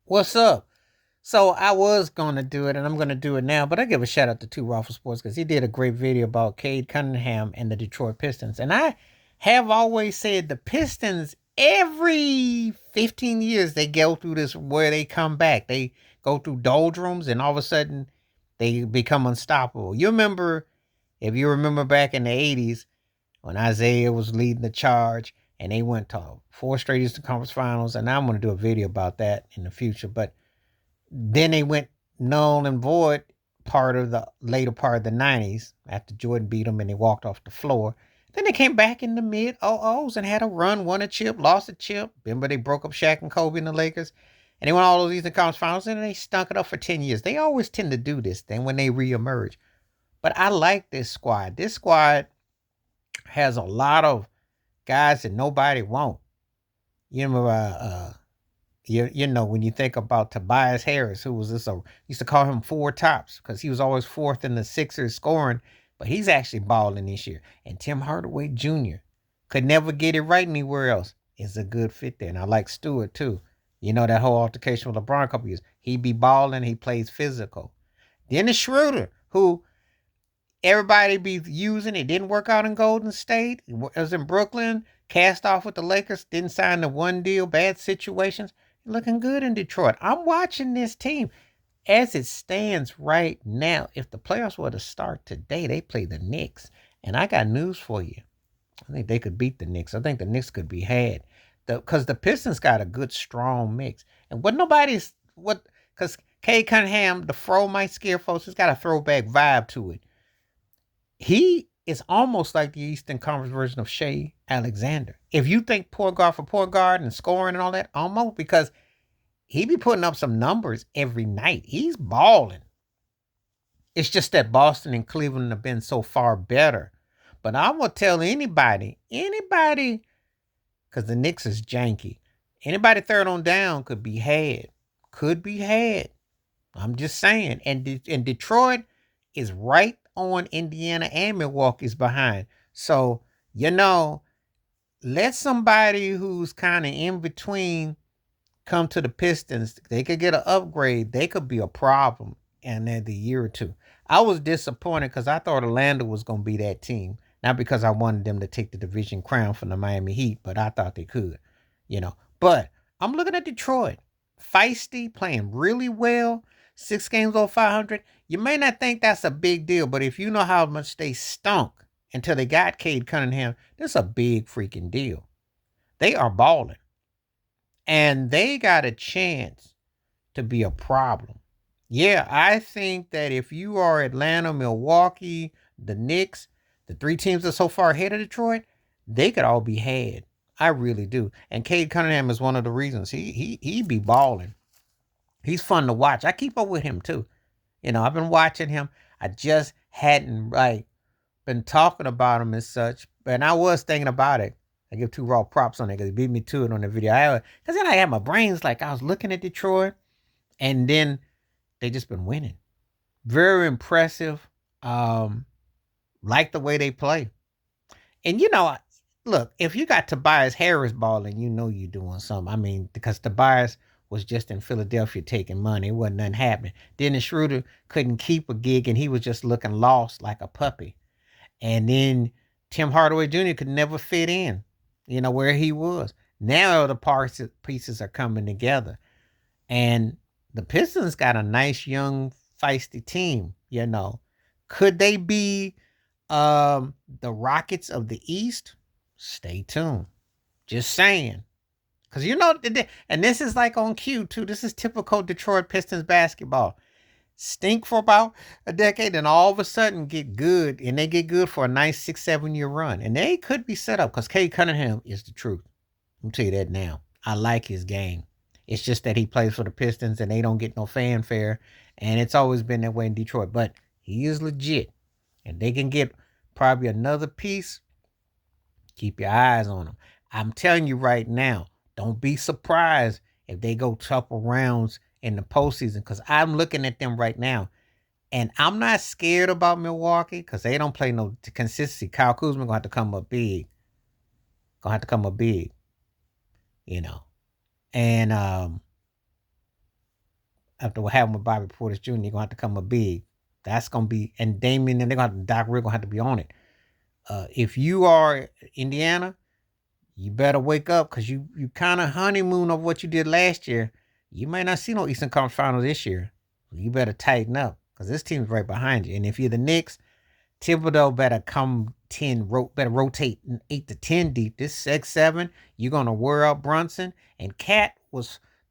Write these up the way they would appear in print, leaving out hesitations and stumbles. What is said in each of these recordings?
What's up? So I was gonna do it, and I'm gonna do it now. But I give a shout out to Two Raffle Sports because he did a great video about Cade Cunningham and the Detroit Pistons. And I have always said the Pistons every 15 years they go through this where they come back. They go through doldrums, and all of a sudden they become unstoppable. If you remember back in the 80s when Isaiah was leading the charge, and they went to four straight Eastern Conference Finals. And I'm gonna do a video about that in the future, but then they went null and void part of the later part of the 90s after Jordan beat them and they walked off the floor. Then they came back in the mid '00s and had a run, won a chip, lost a chip. Remember they broke up Shaq and Kobe and the Lakers? And they won all those Eastern Conference Finals and they stunk it up for 10 years. They always tend to do this then when they reemerge. But I like this squad. This squad has a lot of guys that nobody wants. You remember you know, when you think about Tobias Harris, who was this, used to call him four tops because he was always fourth in the Sixers scoring, but he's actually balling this year. And Tim Hardaway Jr. could never get it right anywhere else. Is a good fit there. And I like Stewart too. You know, that whole altercation with LeBron a couple years. He be balling, he plays physical. Dennis Schroeder, who everybody be using, it didn't work out in Golden State. It was in Brooklyn, cast off with the Lakers, didn't sign the one deal, bad situations. Looking good in Detroit. I'm watching this team as it stands right now. If the playoffs were to start today, they play the Knicks. And I got news for you. I think they could beat the Knicks. I think the Knicks could be had. Because the Pistons got a good, strong mix. And because Cade Cunningham, the fro might scare folks, it's got a throwback vibe to it. He is almost like the Eastern Conference version of Shea Alexander. If you think point guard for point guard and scoring and all that, almost, because he be putting up some numbers every night. He's balling. It's just that Boston and Cleveland have been so far better. But I will tell anybody, because the Knicks is janky. Anybody third on down could be had. Could be had. I'm just saying. And Detroit is right on Indiana and Milwaukee's behind. So, let somebody who's kind of in between come to the Pistons. They could get an upgrade. They could be a problem in the year or two. I was disappointed because I thought Orlando was going to be that team. Not because I wanted them to take the division crown from the Miami Heat, but I thought they could, But I'm looking at Detroit. Feisty, playing really well. 6 games over 500. You may not think that's a big deal, but if you know how much they stunk until they got Cade Cunningham, that's a big freaking deal. They are balling. And they got a chance to be a problem. Yeah, I think that if you are Atlanta, Milwaukee, the Knicks, the three teams that are so far ahead of Detroit, they could all be had. I really do. And Cade Cunningham is one of the reasons. He be balling. He's fun to watch. I keep up with him too. I've been watching him. I just hadn't been talking about him as such, and I was thinking about it. I give two raw props on it because he beat me to it on the video. Because then I had my brains I was looking at Detroit, and then they just been winning. Very impressive. Like the way they play. And look, if you got Tobias Harris balling, you're doing something. I mean, because Tobias was just in Philadelphia taking money. It wasn't nothing happening. Dennis Schroeder couldn't keep a gig, and he was just looking lost like a puppy. And then Tim Hardaway Jr. could never fit in, where he was. Now the pieces are coming together. And the Pistons got a nice, young, feisty team. Could they be the Rockets of the East? Stay tuned. Just saying. Because and this is on cue too. This is typical Detroit Pistons basketball. Stink for about a decade, and all of a sudden get good, and they get good for a nice 6-7 year run. And they could be set up because Cade Cunningham is the truth. I'm tell you that now. I like his game. It's just that he plays for the Pistons and they don't get no fanfare. And it's always been that way in Detroit. But he is legit. And they can get probably another piece. Keep your eyes on him. I'm telling you right now, don't be surprised if they go couple rounds in the postseason, because I'm looking at them right now. And I'm not scared about Milwaukee because they don't play no consistency. Kyle Kuzma going to have to come up big. And after what happened with Bobby Portis Jr., you're gonna have to come up big. That's gonna be, and Damian, and they're gonna have, Doc Rivers gonna have to be on it. If you are Indiana, you better wake up because you kind of honeymoon of what you did last year. You may not see no Eastern Conference Final this year. You better tighten up because this team's right behind you. And if you're the Knicks, Thibodeau better come 10, better rotate 8 to 10 deep. This 6-7, you're going to wear out Brunson. And Cat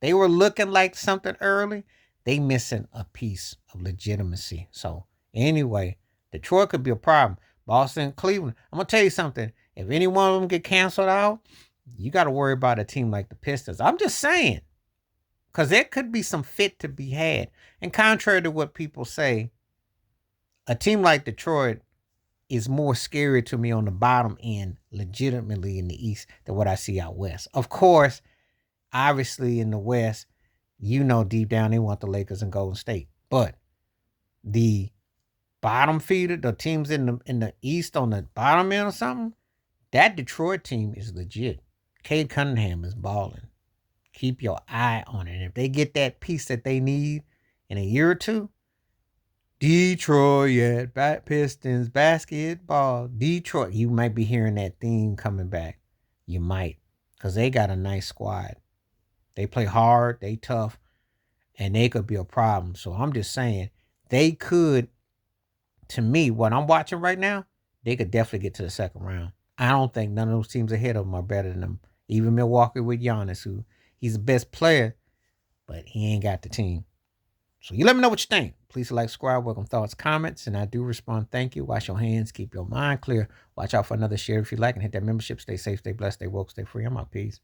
they were looking like something early. They missing a piece of legitimacy. So anyway, Detroit could be a problem. Boston, Cleveland. I'm going to tell you something. If any one of them get canceled out, you got to worry about a team like the Pistons. I'm just saying. Because there could be some fit to be had. And contrary to what people say, a team like Detroit is more scary to me on the bottom end, legitimately in the East, than what I see out West. Of course, obviously in the West, deep down they want the Lakers and Golden State. But the bottom feeder, the teams in the East on the bottom end or something, that Detroit team is legit. Cade Cunningham is balling. Keep your eye on it. And if they get that piece that they need in a year or two, Detroit, Pistons, basketball, Detroit. You might be hearing that theme coming back. You might. Because they got a nice squad. They play hard, they tough, and they could be a problem. So I'm just saying, they could, to me, what I'm watching right now, they could definitely get to the second round. I don't think none of those teams ahead of them are better than them. Even Milwaukee with Giannis, who he's the best player, but he ain't got the team. So you let me know what you think. Please like, subscribe, welcome thoughts, comments, and I do respond. Thank you. Wash your hands. Keep your mind clear. Watch out for another share if you like, and hit that membership. Stay safe, stay blessed, stay woke, stay free. I'm out. Peace.